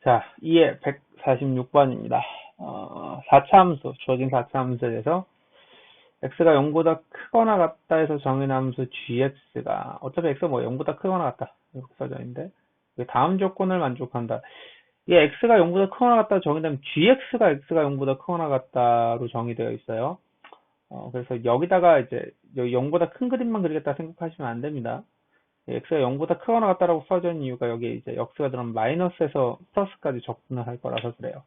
자, 2의 146번입니다. 4차 함수, 주어진 4차 함수에 대해서 x가 0보다 크거나 같다 해서 정의한 함수 gx가 어차피 x가 뭐 0보다 크거나 같다 이렇게 써져 있는데 다음 조건을 만족한다. 이 x가 0보다 크거나 같다 정의되면 gx가 x가 0보다 크거나 같다로 정의되어 있어요. 그래서 여기다가 이제 0보다 큰 그림만 그리겠다 생각하시면 안 됩니다. x가 0보다 크거나 같다라고 써져 있는 이유가 여기에 이제 x가 들어가면 마이너스에서 플러스까지 적분을 할 거라서 그래요.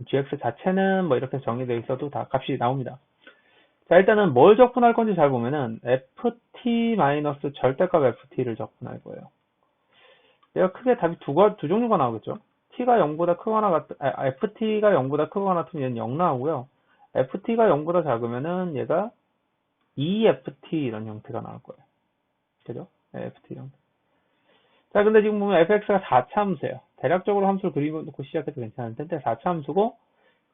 gx 자체는 뭐 이렇게 정의되어 있어도 다 값이 나옵니다. 자, 일단은 뭘 적분할 건지 잘 보면은 ft 마이너스 절대값 ft를 적분할 거예요. 얘가 크게 답이 두 종류가 나오겠죠. t가 0보다 크거나 ft가 0보다 크거나 같으면 얘는 0 나오고요. ft가 0보다 작으면은 얘가 EFT 이런 형태가 나올 거예요. 그죠? FT 이런. 자, 근데 지금 보면 fx가 4차 함수예요. 대략적으로 함수를 그려놓고 시작해도 괜찮은데 4차 함수고,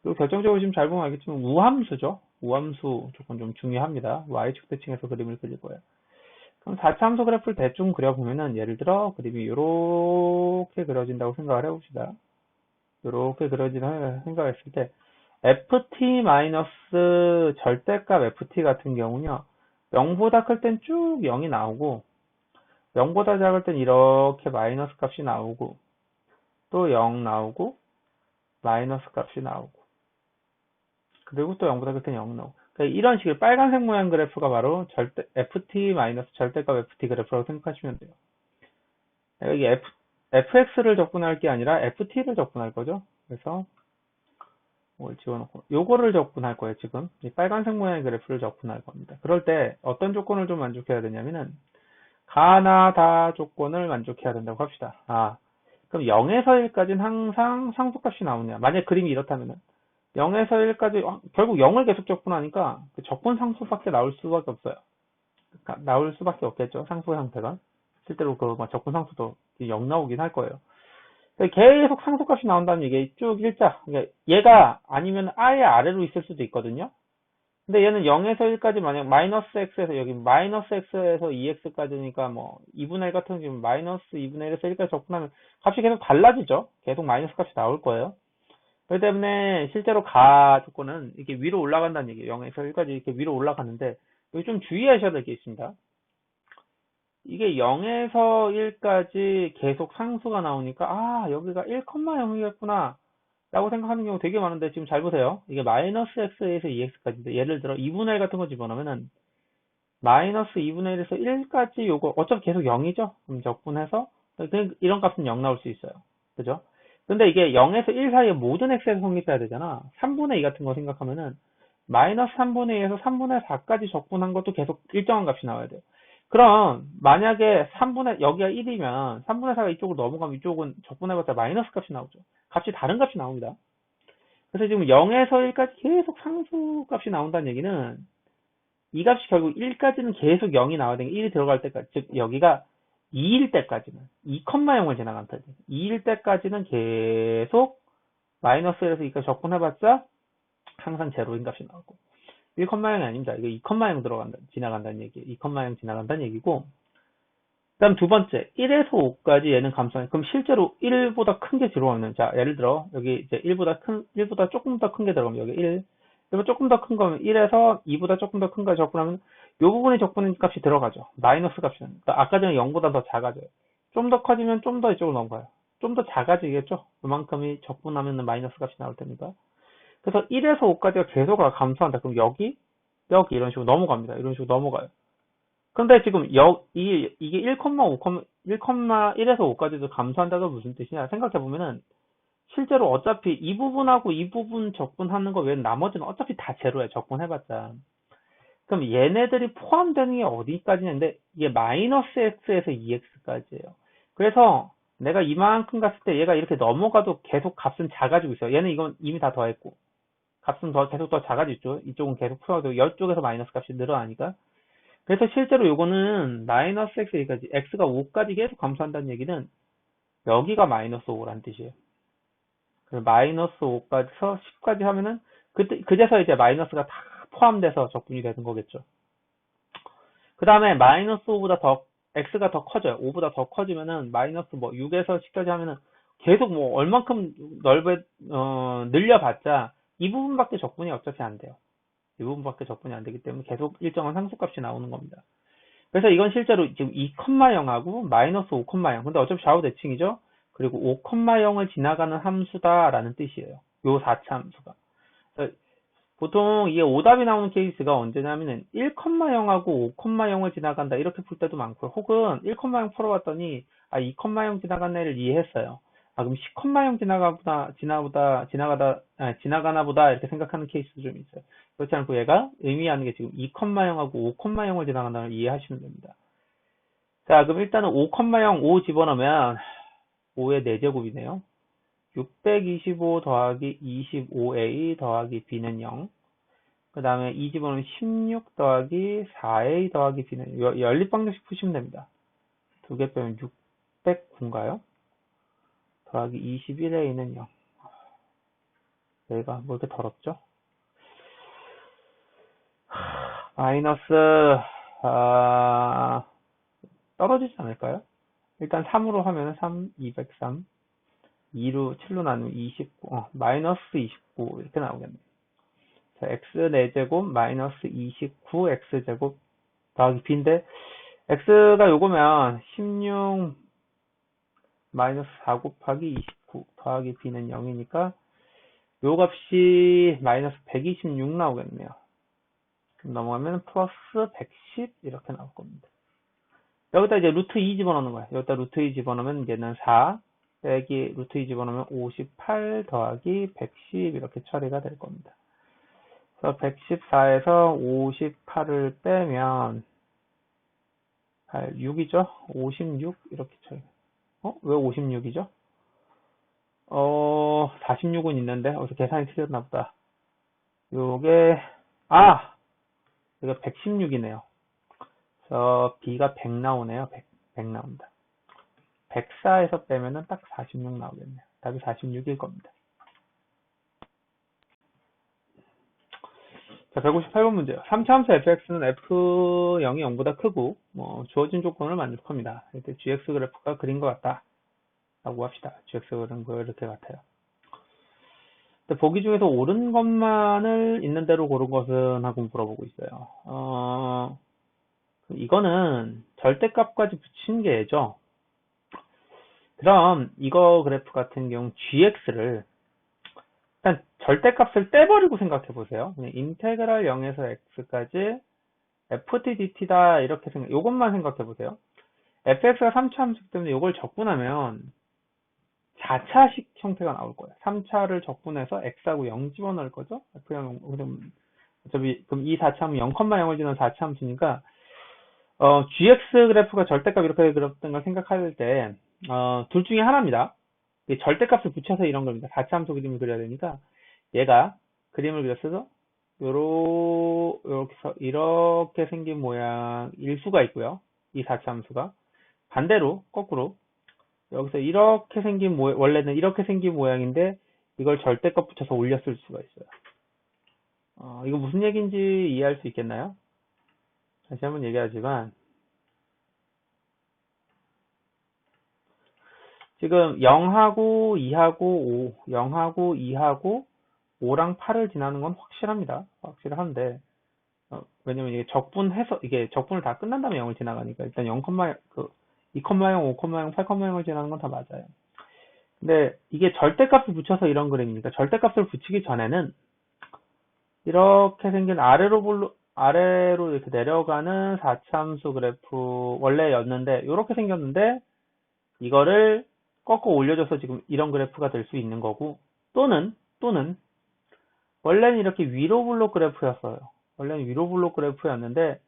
그리고 결정적으로 지금 잘 보면 알겠지만 우함수죠. 우함수 조건 좀 중요합니다. y축 대칭해서 그림을 그릴 거예요. 그럼 4차 함수 그래프를 대충 그려보면은 예를 들어 그림이 이렇게 그려진다고 생각을 해봅시다. 이렇게 그려진다고 생각했을 때 ft 마이너스 절대값 ft 같은 경우는요. 0보다 클 땐 쭉 0이 나오고 0보다 작을 땐 이렇게 마이너스 값이 나오고 또 0 나오고 마이너스 값이 나오고 그리고 또 0보다 클 땐 0 나오고 그러니까 이런 식의 빨간색 모양 그래프가 바로 ft 마이너스 절대값 ft 그래프라고 생각하시면 돼요. 여기 fx를 적분할 게 아니라 ft를 적분할 거죠. 그래서 뭘 지워놓고 요거를 적분할 거예요. 지금 이 빨간색 모양의 그래프를 적분할 겁니다. 그럴 때 어떤 조건을 좀 만족해야 되냐면은 가나 다 조건을 만족해야 된다고 합시다. 그럼 0에서 1까지는 항상 상수값이 나오냐. 만약 그림이 이렇다면은 0에서 1까지 결국 0을 계속 적분하니까 그 적분 상수밖에 나올 수밖에 없어요. 나올 수밖에 없겠죠. 상수 형태가. 실제로 그 적분 상수도 0 나오긴 할 거예요. 계속 상수값이 나온다는 얘기 쭉 일자. 그러니까 얘가 아니면 아예 아래로 있을 수도 있거든요. 근데 얘는 0에서 1까지 만약 마이너스 x에서 여기 마이너스 x에서 2x까지니까 뭐 2분의 1 같은 경우 마이너스 2분의 1에서 1까지 적분하면 값이 계속 달라지죠. 계속 마이너스 값이 나올 거예요. 그렇기 때문에 실제로 가 조건은 이렇게 위로 올라간다는 얘기예요. 0에서 1까지 이렇게 위로 올라가는데 여기 좀 주의하셔야 될 게 있습니다. 이게 0에서 1까지 계속 상수가 나오니까 여기가 1,0이겠구나 라고 생각하는 경우 되게 많은데 지금 잘 보세요. 이게 마이너스 x에서 2x까지인데 예를 들어 2분의 1 같은 거 집어넣으면은 마이너스 2분의 1에서 1까지 요거 어차피 계속 0이죠? 그럼 적분해서 이런 값은 0 나올 수 있어요. 그죠? 근데 이게 0에서 1 사이에 모든 x에서 성립해야 되잖아. 3분의 2 같은 거 생각하면은 마이너스 3분의 2에서 3분의 4까지 적분한 것도 계속 일정한 값이 나와야 돼요. 그럼 만약에 여기가 1이면 3분의 4가 이쪽으로 넘어가면 이쪽은 적분해봤자 마이너스 값이 나오죠. 값이 다른 값이 나옵니다. 그래서 지금 0에서 1까지 계속 상수 값이 나온다는 얘기는 이 값이 결국 1까지는 계속 0이 나와야 되니까 1이 들어갈 때까지, 즉 여기가 2일 때까지는 2,0을 지나간다는 얘기. 2일 때까지는 계속 마이너스 1에서 2까지 적분해봤자 항상 제로인 값이 나오고 1,0이 아닙니다. 이거 2,0 지나간다는 얘기예요. 2,0 지나간다는 얘기고 그다음 두 번째 1에서 5까지 얘는 감소하는 그럼 실제로 1보다 큰 게 들어오면 자 예를 들어 여기 이제 1보다 조금 더 큰 게 들어가면 여기 1보다 조금 더 큰 거면 1에서 2보다 조금 더 큰 거 적분하면 이 부분이 적분 값이 들어가죠. 마이너스 값이 그러니까 아까 전에 0보다 더 작아져요. 좀 더 커지면 좀 더 이쪽으로 넘어가요. 좀 더 작아지겠죠. 그만큼이 적분하면 마이너스 값이 나올 테니까. 그래서 1에서 5까지가 계속 감소한다. 그럼 여기 이런 식으로 넘어갑니다. 이런 식으로 넘어가요. 근데 지금 이게 1,1에서 5까지도 감소한다가 무슨 뜻이냐 생각해보면은 실제로 어차피 이 부분하고 이 부분 적분하는 거 외에는 나머지는 어차피 다 제로야. 적분해봤자. 그럼 얘네들이 포함되는 게 어디까지냐인데 이게 마이너스 x에서 2x까지예요. 그래서 내가 이만큼 갔을 때 얘가 이렇게 넘어가도 계속 값은 작아지고 있어요. 얘는 이건 이미 다 더했고 값은 계속 더 작아지죠. 이쪽은 계속 풀어도 이쪽에서 마이너스 값이 늘어나니까. 그래서 실제로 요거는 마이너스 x까지 x가 5까지 계속 감소한다는 얘기는 여기가 마이너스 5라는 뜻이에요. 그래서 마이너스 5까지서 10까지 하면은 그제서 이제 마이너스가 다 포함돼서 적분이 되는 거겠죠. 그 다음에 마이너스 5보다 더 x가 더 커져요. 5보다 더 커지면은 마이너스 6에서 10까지 하면은 계속 뭐 얼만큼 늘려봤자 이 부분밖에 적분이 어차피 안 돼요. 이 부분밖에 적분이 안 되기 때문에 계속 일정한 상수값이 나오는 겁니다. 그래서 이건 실제로 지금 2,0하고 마이너스 5,0. 근데 어차피 좌우 대칭이죠. 그리고 5,0을 지나가는 함수다라는 뜻이에요. 요 4차 함수가. 보통 이게 오답이 나오는 케이스가 언제냐면은 1,0하고 5,0을 지나간다 이렇게 풀 때도 많고요. 혹은 1,0 풀어봤더니 2,0 지나간 애를 이해했어요. 그럼 10,0 지나가나 보다 이렇게 생각하는 케이스도 좀 있어요. 그렇지 않고 얘가 의미하는 게 지금 2,0하고 5,0을 지나간다는 걸 이해하시면 됩니다. 자, 그럼 일단은 5,0 5 집어넣으면 5의 4제곱이네요. 625 더하기 25a 더하기 b는 0. 그 다음에 이 집어넣으면 16 더하기 4a 더하기 b는 연립방정식 푸시면 됩니다. 두 개 빼면 609인가요? 더하기 21a는 0. 여기가 뭐 이렇게 더럽죠? 마이너스 떨어지지 않을까요? 일단 3으로 하면 3, 203 2로 7로 나누면 29 마이너스 29 이렇게 나오겠네요. 자, x 4제곱 마이너스 29 x제곱 더하기 b인데 x가 요거면 16 마이너스 4 곱하기 29 더하기 b는 0이니까 요 값이 마이너스 126 나오겠네요. 그럼 넘어가면 플러스 110 이렇게 나올 겁니다. 여기다 이제 루트 2 집어넣는 거야. 여기다 루트 2 집어넣으면 얘는 4 빼기 루트 2 집어넣으면 58 더하기 110 이렇게 처리가 될 겁니다. 그래서 114에서 58을 빼면 6이죠? 56 이렇게 처리. 왜 56이죠? 46은 있는데 어디서 계산이 틀렸나 보다. 요게 이거 116이네요. 그래서 B가 100 나오네요. 100 나온다. 104에서 빼면은 딱 46 나오겠네요. 답이 46일 겁니다. 자, 158번 문제요. 3차 함수 fx는 f0이 0보다 크고 주어진 조건을 만족합니다. 이때 gx 그래프가 그린 것 같다 라고 합시다. gx 그린 거 이렇게 같아요. 보기 중에서 옳은 것만을 있는 대로 고른 것은 하고 물어보고 있어요. 이거는 절대값까지 붙인 게 예죠. 그럼 이거 그래프 같은 경우 gx를 일단 절대값을 떼버리고 생각해 보세요. 인테그랄 0에서 x까지 ft dt다 이렇게 요것만 생각해 보세요. fx가 3차 함수이기 때문에 이걸 적분하면 4차식 형태가 나올 거예요. 3차를 적분해서 x하고 0 집어넣을 거죠. f0 어차피 그럼 이 4차함은 0,0을 지난 4차 함수니까 gx 그래프가 절대값 이렇게 그렸던 걸 생각할 때 둘 중에 하나입니다. 절대값을 붙여서 이런 겁니다. 4차 함수 그림을 그려야 되니까 얘가 그림을 그렸어서 이렇게 생긴 모양일 수가 있고요. 이 4차 함수가 반대로 거꾸로 여기서 이렇게 생긴 원래는 이렇게 생긴 모양인데 이걸 절대값 붙여서 올렸을 수가 있어요. 이거 무슨 얘기인지 이해할 수 있겠나요? 다시 한번 얘기하지만 지금 0하고 2하고 5, 0하고 2하고 5랑 8을 지나는 건 확실합니다. 확실한데 왜냐면 이게 적분을 다 끝난 다음에 0을 지나가니까 일단 2,0, 5,0, 8,0을 지나는 건 다 맞아요. 근데 이게 절대값을 붙여서 이런 그림이니까 절대값을 붙이기 전에는 이렇게 생긴 아래로 이렇게 내려가는 4차 함수 그래프 원래였는데 이렇게 생겼는데 이거를 꺾어 올려줘서 지금 이런 그래프가 될 수 있는 거고 또는 원래는 이렇게 위로 블록 그래프였어요. 원래는 위로 블록 그래프였는데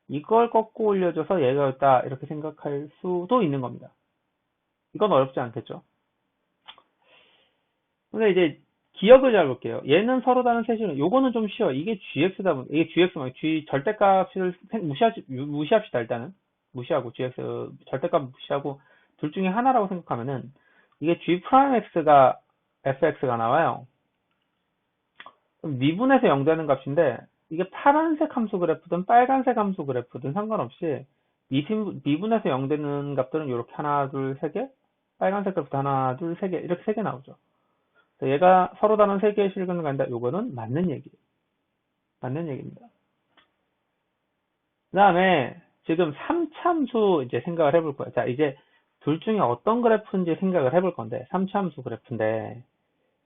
이걸 꺾어 올려줘서 얘가 있다 이렇게 생각할 수도 있는 겁니다. 이건 어렵지 않겠죠. 근데 이제 기억을 잘 볼게요. 얘는 서로 다른 셋이는 요거는 좀 쉬워. 이게 gx다 보니 이게 gx 말고 g 절대값을 무시합시다. 일단은 무시하고 gx 절대값 무시하고 둘 중에 하나라고 생각하면은 이게 g 프라임 x가 fx가 나와요. 그럼 미분에서 0 되는 값인데 이게 파란색 함수 그래프든 빨간색 함수 그래프든 상관없이 미분에서 0 되는 값들은 이렇게 하나, 둘, 세 개, 빨간색 그래프도 하나, 둘, 세 개, 이렇게 세 개 나오죠. 얘가 서로 다른 세 개의 실근을 간다. 요거는 맞는 얘기예요. 맞는 얘기입니다. 그 다음에 지금 3참수 이제 생각을 해볼 거예요. 자, 이제 둘 중에 어떤 그래프인지 생각을 해볼 건데, 3참수 그래프인데,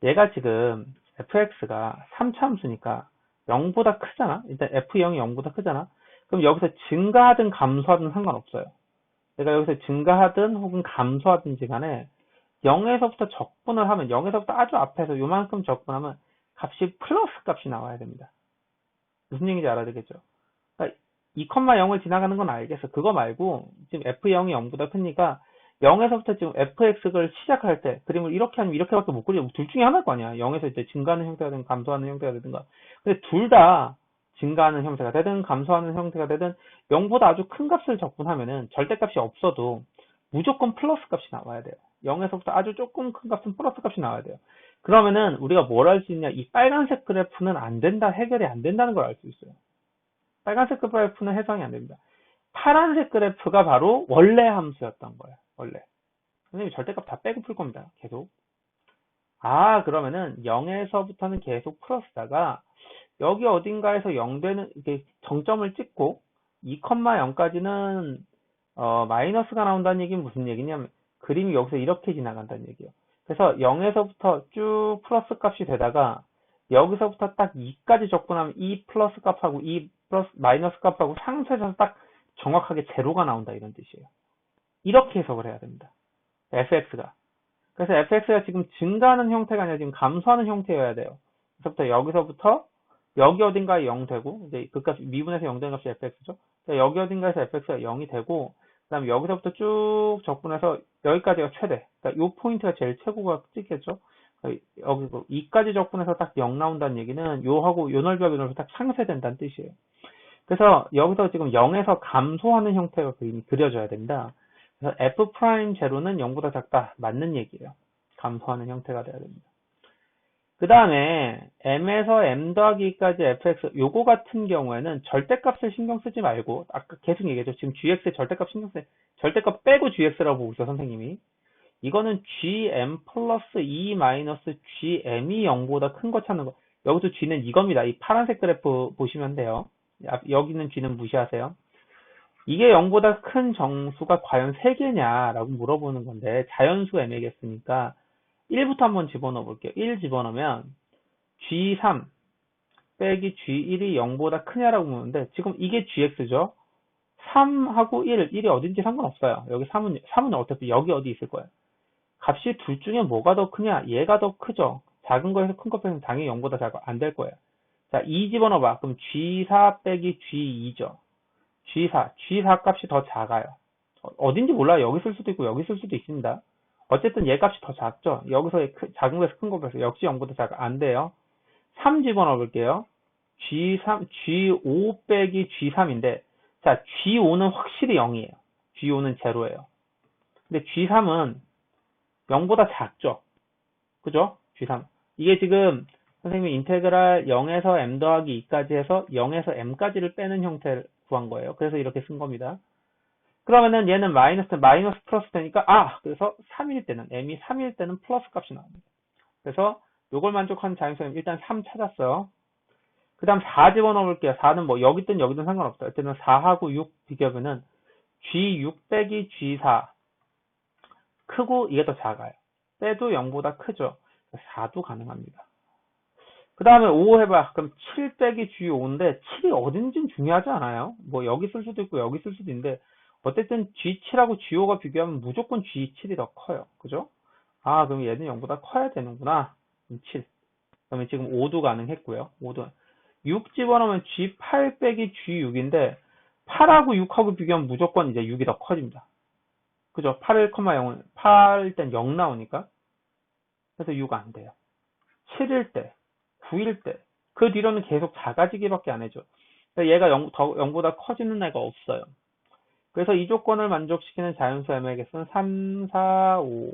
얘가 지금 fx가 3참수니까 0보다 크잖아? 일단 f0이 0보다 크잖아? 그럼 여기서 증가하든 감소하든 상관없어요. 내가 여기서 증가하든 혹은 감소하든지 간에 0에서부터 적분을 하면 0에서부터 아주 앞에서 요만큼 적분하면 값이 플러스 값이 나와야 됩니다. 무슨 얘기인지 알아듣겠죠? 그러니까 2,0을 지나가는 건 알겠어. 그거 말고 지금 f0이 0보다 크니까 0에서부터 지금 fx를 시작할 때 그림을 이렇게 아니면 이렇게밖에 못 그리고 둘 중에 하나일 거 아니야. 0에서 이제 증가하는 형태가 되든 감소하는 형태가 되든가. 근데 둘 다 증가하는 형태가 되든 감소하는 형태가 되든 0보다 아주 큰 값을 적분하면은 절대값이 없어도 무조건 플러스 값이 나와야 돼요. 0에서부터 아주 조금 큰 값은 플러스 값이 나와야 돼요. 그러면은 우리가 뭘 할 수 있냐? 이 빨간색 그래프는 안 된다, 해결이 안 된다는 걸 알 수 있어요. 빨간색 그래프는 해석이 안 됩니다. 파란색 그래프가 바로 원래 함수였던 거예요. 원래. 선생님이 절대값 다 빼고 풀 겁니다. 계속. 아, 그러면은 0에서부터는 계속 풀었다가 여기 어딘가에서 0 되는 이렇게 정점을 찍고 2,0까지는 마이너스가 나온다는 얘기는 무슨 얘기냐면 그림이 여기서 이렇게 지나간다는 얘기예요. 그래서 0에서부터 쭉 플러스 값이 되다가 여기서부터 딱 2까지 적분하면 2 플러스 값하고 2 플러스 마이너스 값하고 상쇄해서 딱 정확하게 제로가 나온다 이런 뜻이에요. 이렇게 해석을 해야 됩니다. fx가. 그래서 fx가 지금 증가하는 형태가 아니라 지금 감소하는 형태여야 돼요. 여기서부터 여기 어딘가에 0 되고 이제 그 값 미분에서 0 되는 값이 fx죠. 여기 어딘가에서 fx가 0이 되고 그다음 여기서부터 쭉 적분해서 여기까지가 최대. 그러니까 이 포인트가 제일 최고가 찍겠죠. 여기 2까지 적분해서 딱 0 나온다는 얘기는 요하고 요 넓이와 요 넓이 딱 상쇄된다는 뜻이에요. 그래서 여기서 지금 0에서 감소하는 형태가 그림이 그려져야 됩니다. 그래서 f'0는 0보다 작다. 맞는 얘기예요. 감소하는 형태가 돼야 됩니다. 그 다음에 m에서 m 더하기 2까지 fx 요거 같은 경우에는 절대값을 신경 쓰지 말고 아까 계속 얘기했죠. 지금 gx의 절대값 신경 쓰 절대값 빼고 gx라고 보고 있어 선생님이. 이거는 gm 플러스 2 마이너스 gm이 0보다 큰 거 찾는 거. 여기서 g는 이겁니다. 이 파란색 그래프 보시면 돼요. 여기는 g는 무시하세요. 이게 0보다 큰 정수가 과연 3개냐라고 물어보는 건데 자연수 m이겠으니까 1부터 한번 집어넣어 볼게요. 1 집어넣으면 G3 빼기 G1이 0보다 크냐라고 묻는데 지금 이게 GX죠. 3하고 1이 어딘지 상관없어요. 여기 3은 어차피 여기 어디 있을 거예요. 값이 둘 중에 뭐가 더 크냐? 얘가 더 크죠. 작은 거에서 큰 거 빼면 당연히 0보다 작아. 안 될 거예요. 자, 2 집어넣어봐. 그럼 G4 빼기 G2죠. G4 값이 더 작아요. 어딘지 몰라요. 여기 쓸 수도 있고 여기 쓸 수도 있습니다. 어쨌든 얘 값이 더 작죠. 여기서 작은 거에서 큰 거 빼서 역시 0보다 작아. 안 돼요. 3 집어넣어 볼게요. G5 빼기 G3인데, 자, G5는 확실히 0이에요. G5는 제로예요. 근데 G3은 0보다 작죠. 그죠? G3. 이게 지금 선생님이 인테그랄 0에서 m 더하기 2까지 해서 0에서 m까지를 빼는 형태를 구한 거예요. 그래서 이렇게 쓴 겁니다. 그러면은 얘는 마이너스 플러스 되니까 그래서 3일 때는 m이 3일 때는 플러스 값이 나옵니다. 그래서 요걸 만족하는 자연수는 일단 3 찾았어요. 그 다음 4 집어넣어 볼게요. 4는 뭐 여기든 여기든 상관없어요. 어쨌든 4하고 6 비교하면은 G6 빼기 G4 크고 이게 더 작아요. 빼도 0보다 크죠. 4도 가능합니다. 그 다음에 5 해봐. 그럼 7 빼기 G5인데 7이 어딘지는 중요하지 않아요. 뭐 여기 쓸 수도 있고 여기 쓸 수도 있는데 어쨌든 G7하고 G5가 비교하면 무조건 G7이 더 커요. 그죠? 그럼 얘는 0보다 커야 되는구나. 7. 그러면 지금 5도 가능했고요. 5도. 6 집어넣으면 G8 빼기 G6인데 8하고 6하고 비교하면 무조건 이제 6이 더 커집니다. 그죠? 8은 8일 땐 0 나오니까. 그래서 6 안 돼요. 7일 때, 9일 때, 그 뒤로는 계속 작아지기밖에 안 해줘. 그러니까 얘가 0보다 커지는 애가 없어요. 그래서 이 조건을 만족시키는 자연수 m에게서는 3, 4, 5,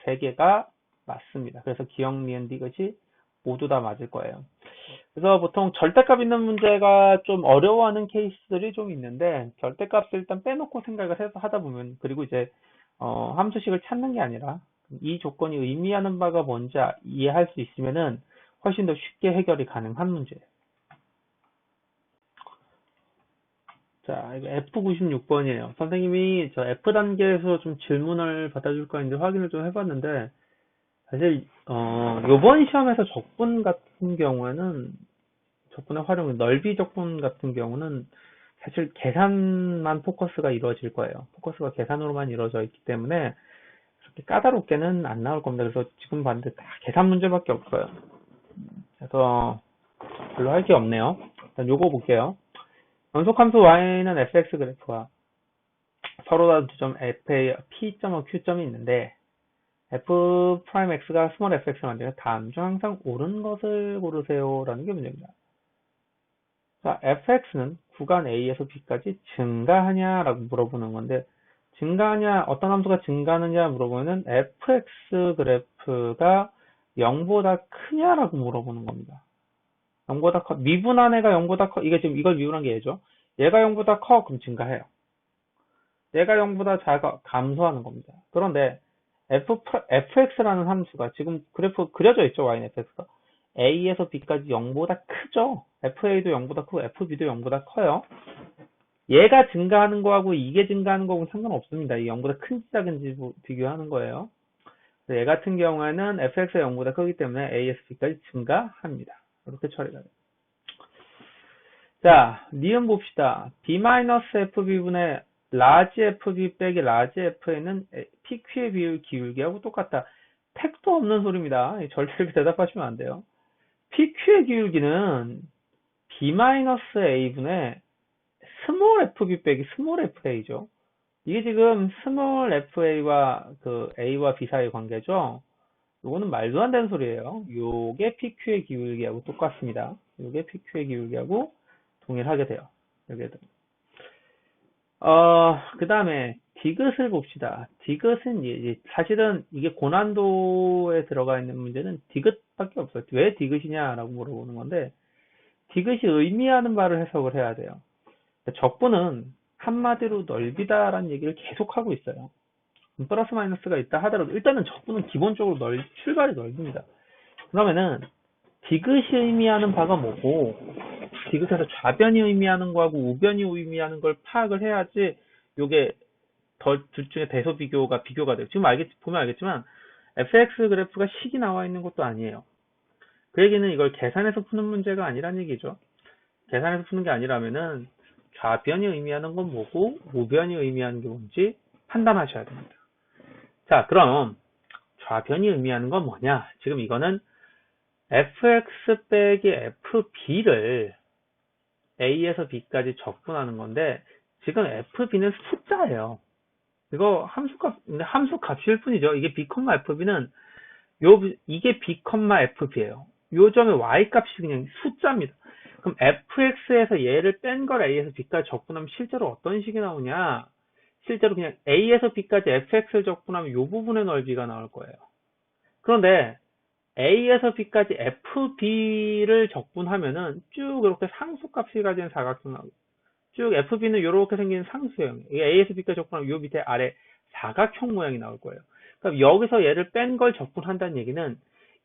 3개가 맞습니다. 그래서 기억, 니은, 디귿이 모두 다 맞을 거예요. 그래서 보통 절대값 있는 문제가 좀 어려워하는 케이스들이 좀 있는데 절대값을 일단 빼놓고 생각을 해서 하다 보면 그리고 이제 함수식을 찾는 게 아니라 이 조건이 의미하는 바가 뭔지 이해할 수 있으면은 훨씬 더 쉽게 해결이 가능한 문제예요. 자, 이거 F96번이에요. 선생님이 저 F 단계에서 좀 질문을 받아줄까 했는데 확인을 좀 해봤는데, 사실, 요번 시험에서 적분 같은 경우에는, 적분의 활용, 넓이 적분 같은 경우는 사실 계산만 포커스가 이루어질 거예요. 포커스가 계산으로만 이루어져 있기 때문에 그렇게 까다롭게는 안 나올 겁니다. 그래서 지금 봤는데 다 계산 문제밖에 없어요. 그래서 별로 할 게 없네요. 일단 요거 볼게요. 연속함수 y는 fx 그래프와 서로 다른 두 점 f의 p점과 q점이 있는데 f'x가 스몰 fx를 만들면 다음 중 항상 옳은 것을 고르세요 라는 게 문제입니다. 자, fx는 구간 a에서 b까지 증가하냐라고 물어보는 건데, 증가하냐, 어떤 함수가 증가하느냐 물어보면은 fx 그래프가 0보다 크냐라고 물어보는 겁니다. 0보다 커, 미분한 애가 0보다 커, 이게 지금 이걸 미분한 게 얘죠. 얘가 0보다 커, 그럼 증가해요. 얘가 0보다 작아, 감소하는 겁니다. 그런데 fx라는 함수가 지금 그래프 그려져 있죠, y는 fx가. a에서 b까지 0보다 크죠. fa도 0보다 크고 fb도 0보다 커요. 얘가 증가하는 거하고 이게 증가하는 거하고는 상관없습니다. 이 0보다 큰지 작은지 비교하는 거예요. 얘 같은 경우에는 fx가 0보다 크기 때문에 a에서 b까지 증가합니다. 이렇게 처리가 돼요. 자, 니은 봅시다. b-fb분의 라지 fb 빼기 라지 fa는 pq의 비율 기울기하고 똑같다. 택도 없는 소리입니다. 절대 이렇게 대답하시면 안 돼요. PQ의 기울기는 B-A분의 스몰 fb 빼기 스몰 fa죠. 이게 지금 스몰 fa와 그 a와 b 사이의 관계죠. 요거는 말도 안 되는 소리예요. 요게 PQ의 기울기하고 똑같습니다. 요게 PQ의 기울기하고 동일하게 돼요. 여기에도. 그 다음에 디귿을 봅시다. 디귿은 사실은 이게 고난도에 들어가 있는 문제는 디귿밖에 없어요. 왜 디귿이냐라고 물어보는 건데, 디귿이 의미하는 바를 해석을 해야 돼요. 적분은 한마디로 넓이다라는 얘기를 계속하고 있어요. 플러스 마이너스가 있다 하더라도 일단은 적분은 기본적으로 출발이 넓습니다. 그러면은 디귿이 의미하는 바가 뭐고, 디귿에서 좌변이 의미하는 거하고 우변이 의미하는 걸 파악을 해야지 요게 둘 중에 대소 비교가 돼요. 지금 보면 알겠지만 fx 그래프가 식이 나와 있는 것도 아니에요. 그 얘기는 이걸 계산해서 푸는 문제가 아니란 얘기죠. 계산해서 푸는 게 아니라면은 좌변이 의미하는 건 뭐고 우변이 의미하는 게 뭔지 판단하셔야 됩니다. 자, 그럼 좌변이 의미하는 건 뭐냐? 지금 이거는 fx 빼기 fb를 a에서 b까지 적분하는 건데, 지금 fb는 숫자예요. 이거 함수 값일 뿐이죠. 이게 b, fb는 이게 b, fb예요. 요 점의 y 값이 그냥 숫자입니다. 그럼 fx에서 얘를 뺀 걸 a에서 b까지 적분하면 실제로 어떤 식이 나오냐? 실제로 그냥 a에서 b까지 fx를 적분하면 요 부분의 넓이가 나올 거예요. 그런데 a에서 b까지 fb를 적분하면은 쭉 이렇게 상수값이 가진 사각형 나오고, 쭉 fb는 이렇게 생긴 상수형, a에서 b까지 적분하면 요 밑에 아래 사각형 모양이 나올 거예요. 그럼 여기서 얘를 뺀 걸 적분한다는 얘기는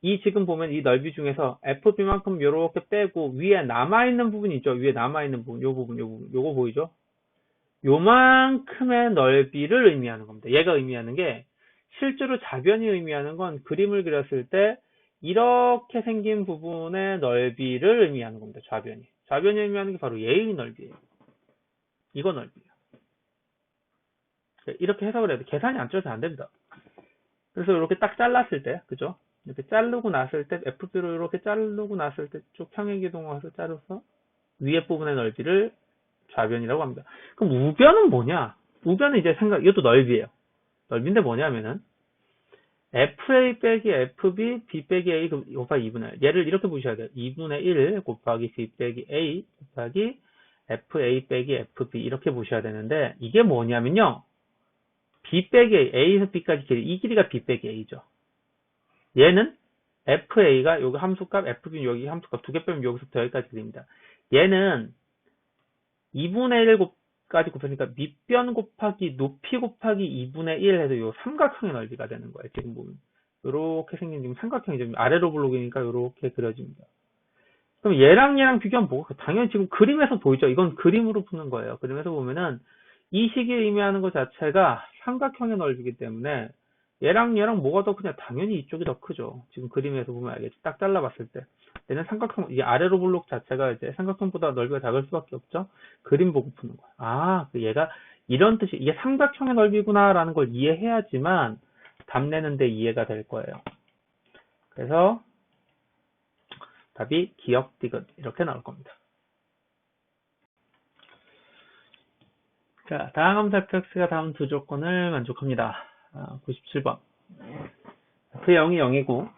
이 지금 보면 이 넓이 중에서 fb만큼 이렇게 빼고 위에 남아있는 부분이 있죠. 위에 남아있는 부분, 요 부분, 요거 보이죠? 요만큼의 넓이를 의미하는 겁니다. 얘가 의미하는 게, 실제로 좌변이 의미하는 건 그림을 그렸을 때 이렇게 생긴 부분의 넓이를 의미하는 겁니다. 좌변이 의미하는 게 바로 얘의 넓이에요. 이거 넓이에요. 이렇게 해석을 해야 돼. 계산이 안 쪄서 안 됩니다. 그래서 이렇게 딱 잘랐을 때, 그죠? 이렇게 자르고 났을 때, FB로 이렇게 자르고 났을 때 쭉 평행이동해서 자르서 위에 부분의 넓이를 좌변이라고 합니다. 그럼 우변은 뭐냐? 우변은 이제 이것도 넓이에요. 넓이인데 뭐냐면은 FA 빼기 FB, B 빼기 A 곱하기 2분의 1. 얘를 이렇게 보셔야 돼요. 2분의 1 곱하기 B 빼기 A 곱하기 FA 빼기 FB 이렇게 보셔야 되는데, 이게 뭐냐면요. B 빼기 A, A에서 B까지 길이, 이 길이가 B 빼기 A죠. 얘는 FA가 여기 함수값, FB는 여기 함수값 두 개 빼면 여기서부터 여기까지 길입니다. 얘는 2분의 1 가지 곱했으니까 밑변 곱하기 높이 곱하기 2분의 1 해서 요 삼각형의 넓이가 되는 거예요. 지금 보면. 요렇게 생긴 지금 삼각형이 좀 아래로 블록이니까 요렇게 그려집니다. 그럼 얘랑 비교하면 뭐가 당연히 지금 그림에서 보이죠. 이건 그림으로 푸는 거예요. 그림에서 보면은 이 식이 의미하는 것 자체가 삼각형의 넓이기 때문에 얘랑 뭐가 더 크냐? 당연히 이쪽이 더 크죠. 지금 그림에서 보면 알겠죠. 딱 잘라봤을 때. 얘는 삼각형, 이 아래로 블록 자체가 이제 삼각형보다 넓이가 작을 수밖에 없죠. 그림 보고 푸는 거야. 아, 얘가 이런 뜻이, 이게 삼각형의 넓이구나라는 걸 이해해야지만 답 내는데 이해가 될 거예요. 그래서 답이 기역, 디귿 이렇게 나올 겁니다. 자, 다항 함수 fx가 다음 두 조건을 만족합니다. 97번. f0이 0이고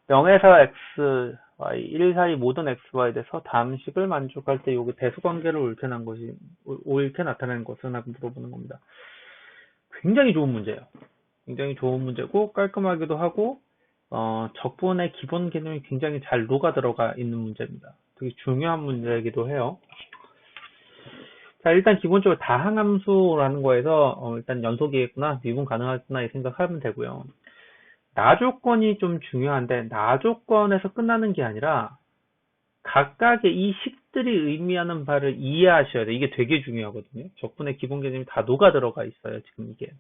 0에서 x, y, 1 사이 모든 xy에 대해서 다음식을 만족할 때 여기 대수관계를 옳게 나타내는 것은 하고 물어보는 겁니다. 굉장히 좋은 문제예요. 굉장히 좋은 문제고 깔끔하기도 하고 적분의 기본 개념이 굉장히 잘 녹아 들어가 있는 문제입니다. 되게 중요한 문제이기도 해요. 자, 일단 기본적으로 다항함수라는 거에서 일단 연속이겠구나, 미분 가능하구나 이 생각하면 되고요. 나조건이 좀 중요한데 나조건에서 끝나는 게 아니라 각각의 이 식들이 의미하는 바를 이해하셔야 돼요. 이게 되게 중요하거든요. 적분의 기본 개념이 다 녹아 들어가 있어요. 지금 이게.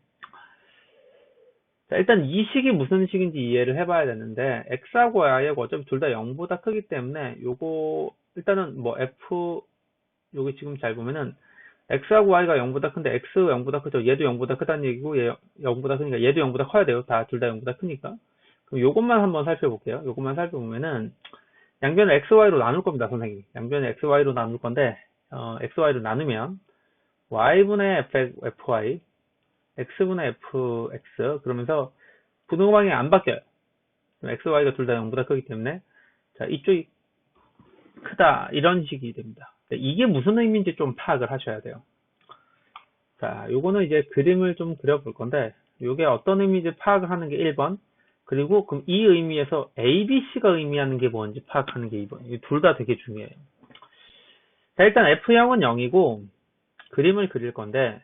자, 일단 이 식이 무슨 식인지 이해를 해봐야 되는데 x하고 y하고 어차피 둘 다 0보다 크기 때문에 요거 일단은 뭐 f 여기 지금 잘 보면은 x하고 y가 0보다 큰데 x 0보다 크죠. 얘도 0보다 크다는 얘기고 얘 0보다 크니까 얘도 0보다 커야 돼요. 둘 다 0보다 크니까. 그럼 요것만 한번 살펴볼게요. 요것만 살펴보면은 양변을 xy로 나눌 겁니다. 선생님이. 양변을 xy로 나눌 건데 xy로 나누면 y분의 fy x분의 fx 그러면서 부등호 방향이 안 바뀌어요. xy가 둘 다 0보다 크기 때문에 자 이쪽이 크다 이런 식이 됩니다. 이게 무슨 의미인지 좀 파악을 하셔야 돼요. 자, 요거는 이제 그림을 좀 그려볼 건데 요게 어떤 의미인지 파악을 하는 게 1번 그리고 그럼 이 의미에서 ABC가 의미하는 게 뭔지 파악하는 게 2번. 둘 다 되게 중요해요. 자, 일단 F형은 0이고 그림을 그릴 건데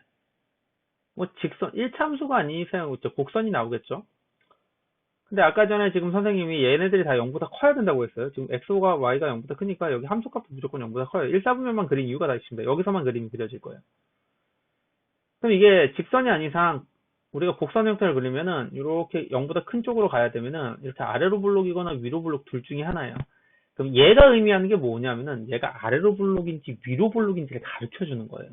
뭐 직선 1차함수가 아니면 곡선이 나오겠죠. 근데 아까 전에 지금 선생님이 얘네들이 다 0보다 커야 된다고 했어요. 지금 x가 y가 0보다 크니까 여기 함수값도 무조건 0보다 커요. 1, 4분면만 그린 이유가 다 있습니다. 여기서만 그림이 그려질 거예요. 그럼 이게 직선이 아닌 이상 우리가 곡선 형태를 그리면은 이렇게 0보다 큰 쪽으로 가야 되면은 이렇게 아래로 블록이거나 위로 블록 둘 중에 하나예요. 그럼 얘가 의미하는 게 뭐냐면은 얘가 아래로 블록인지 위로 블록인지를 가르쳐 주는 거예요.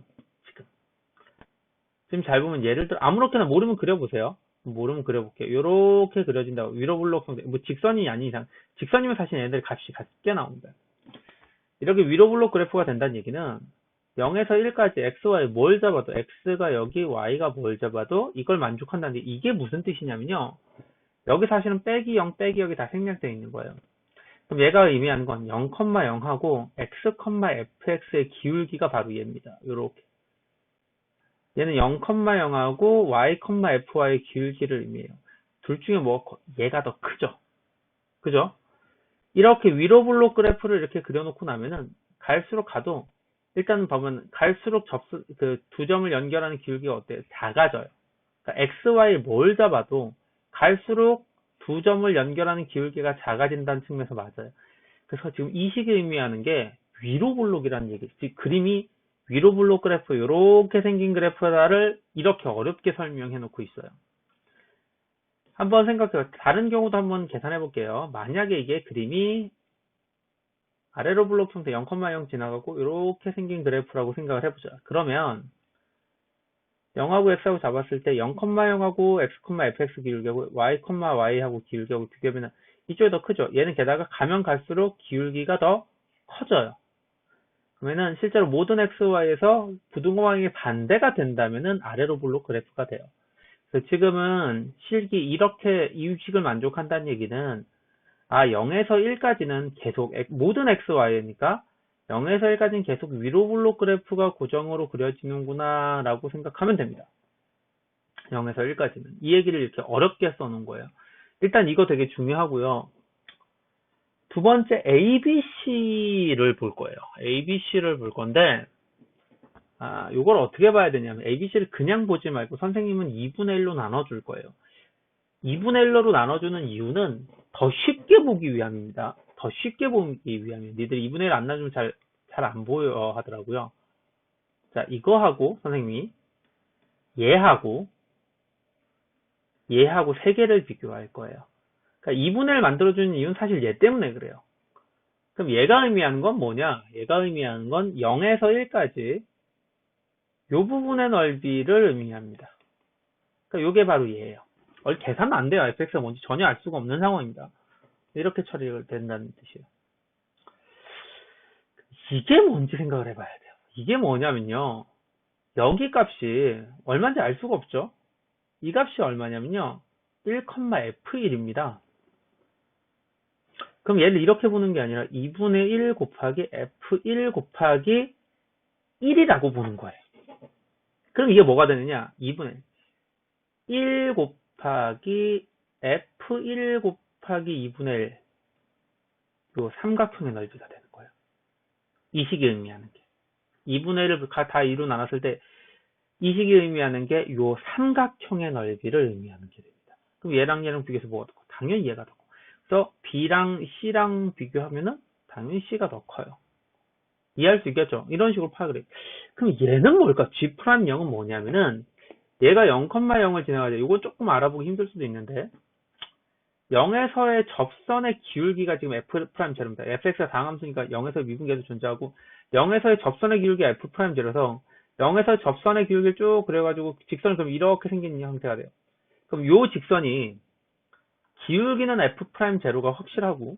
지금 잘 보면 예를 들어 아무렇게나 모르면 그려보세요. 모르면 그려볼게요. 이렇게 그려진다고 위로 블록 형태 뭐 직선이 아닌 이상 직선이면 사실 얘네들 값이 같게 나옵니다. 이렇게 위로 블록 그래프가 된다는 얘기는 0에서 1까지 xy 뭘 잡아도 x가 여기 y가 뭘 잡아도 이걸 만족한다는 게 이게 무슨 뜻이냐면요. 여기 사실은 빼기 0 빼기 0이 다 생략되어 있는 거예요. 그럼 얘가 의미하는 건 0,0하고 x, fx의 기울기가 바로 얘입니다. 요렇게. 얘는 0,0하고 y, fy의 기울기를 의미해요. 둘 중에 뭐 얘가 더 크죠. 그죠? 이렇게 위로 블록 그래프를 이렇게 그려놓고 나면은 갈수록 가도 일단 보면 갈수록 그 두 점을 연결하는 기울기가 어때요? 작아져요. 그러니까 xy 뭘 잡아도 갈수록 두 점을 연결하는 기울기가 작아진다는 측면에서 맞아요. 그래서 지금 이 식이 의미하는 게 위로 블록이라는 얘기죠. 즉 그림이 위로 블록 그래프 이렇게 생긴 그래프를 이렇게 어렵게 설명해 놓고 있어요. 한번 생각해요. 다른 경우도 한번 계산해 볼게요. 만약에 이게 그림이 아래로 블록 형태 0,0 지나가고 이렇게 생긴 그래프라고 생각을 해보자. 그러면 0하고 x하고 잡았을 때 0,0하고 x, fx 기울기하고 y, y하고 기울기하고 비교하면 이쪽이 더 크죠. 얘는 게다가 가면 갈수록 기울기가 더 커져요. 그러면은 실제로 모든 xy에서 부등호 방향이 반대가 된다면은 아래로 블록 그래프가 돼요. 그래서 지금은 실기 이렇게 이 위식을 만족한다는 얘기는 0에서 1까지는 계속 모든 xy니까 0에서 1까지는 계속 위로 블록 그래프가 고정으로 그려지는구나 라고 생각하면 됩니다. 0에서 1까지는. 이 얘기를 이렇게 어렵게 써놓은 거예요. 일단 이거 되게 중요하고요. 두 번째 ABC를 볼 거예요. ABC를 볼 건데 요걸 어떻게 봐야 되냐면 ABC를 그냥 보지 말고 선생님은 2분의 1로 나눠줄 거예요. 2분의 1로 나눠주는 이유는 더 쉽게 보기 위함입니다. 더 쉽게 보기 위함이에요. 니들이 2분의 1 안 나누면 잘 안 보여 하더라고요. 자, 이거하고 선생님이 얘하고 세 개를 비교할 거예요. 그러니까 2분의 1 만들어주는 이유는 사실 얘 때문에 그래요. 그럼 얘가 의미하는 건 뭐냐? 얘가 의미하는 건 0에서 1까지 요 부분의 넓이를 의미합니다. 그러니까 요게 바로 얘예요. 계산은 안 돼요. fx가 뭔지 전혀 알 수가 없는 상황입니다. 이렇게 처리가 된다는 뜻이에요. 이게 뭔지 생각을 해봐야 돼요. 이게 뭐냐면요. 여기 값이 얼마인지 알 수가 없죠. 이 값이 얼마냐면요. 1,f1입니다. 그럼 얘를 이렇게 보는 게 아니라 2분의 1 곱하기 f1 곱하기 1이라고 보는 거예요. 그럼 이게 뭐가 되느냐? 2분의 1 곱하기 f1 곱하기 2분의 1. 요 삼각형의 넓이가 되는 거예요. 이 식이 의미하는 게. 2분의 1을 다 2로 나눴을 때 이 식이 의미하는 게 요 삼각형의 넓이를 의미하는 게 됩니다. 그럼 얘랑 비교해서 뭐가 더 커? 당연히 얘가 더 커. 그래서 B랑 C랑 비교하면은 당연히 C가 더 커요. 이해할 수 있겠죠? 이런 식으로 파악을 해요. 그럼 얘는 뭘까? G'0은 뭐냐면은 얘가 0,0을 지나가죠. 이거 조금 알아보기 힘들 수도 있는데 0에서의 접선의 기울기가 지금 F'0입니다. fx가 다항함수니까 0에서 미분계도 존재하고 0에서의 접선의 기울기가 F'0라서 0에서 접선의 기울기를 쭉 그려가지고 직선을 그럼 이렇게 생긴 형태가 돼요. 그럼 요 직선이 기울기는 F'0가 확실하고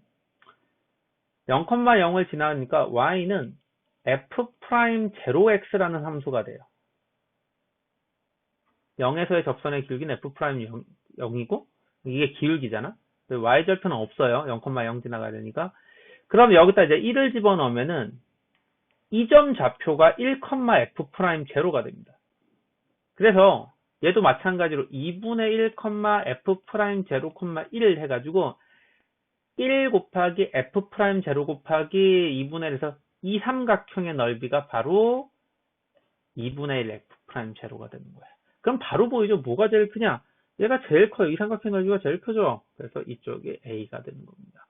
0,0을 지나가니까 y는 F'0x라는 함수가 돼요. 0에서의 접선의 기울기는 F'0이고 이게 기울기잖아. y절편은 없어요. 0,0 지나가야 되니까. 그럼 여기다 이제 1을 집어넣으면은 이 점 좌표가 1,f'0가 됩니다. 그래서 얘도 마찬가지로 2분의 1,f'0,1을 해가지고 1 곱하기 f'0 곱하기 2분의 1에서 이 삼각형의 넓이가 바로 2분의 1 f'0가 되는 거예요. 그럼 바로 보이죠? 뭐가 제일 크냐? 얘가 제일 커요. 이 삼각형 넓이가 제일 크죠? 그래서 이쪽이 A가 되는 겁니다.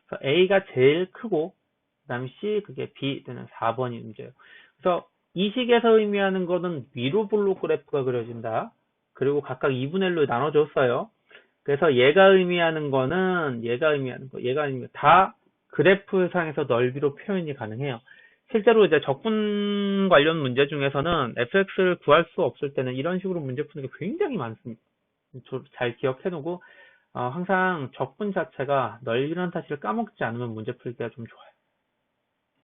그래서 A가 제일 크고, 그 다음 C, 그게 B 되는 4번이 문제예요. 그래서 이 식에서 의미하는 거는 위로 블록 그래프가 그려진다. 그리고 각각 2분의 1로 나눠줬어요. 그래서 얘가 의미하는 거는, 다 그래프상에서 넓이로 표현이 가능해요. 실제로 이제 적분 관련 문제 중에서는 fx를 구할 수 없을 때는 이런 식으로 문제 푸는 게 굉장히 많습니다. 잘 기억해 놓고 항상 적분 자체가 넓이라는 사실을 까먹지 않으면 문제 풀기가 좀 좋아요.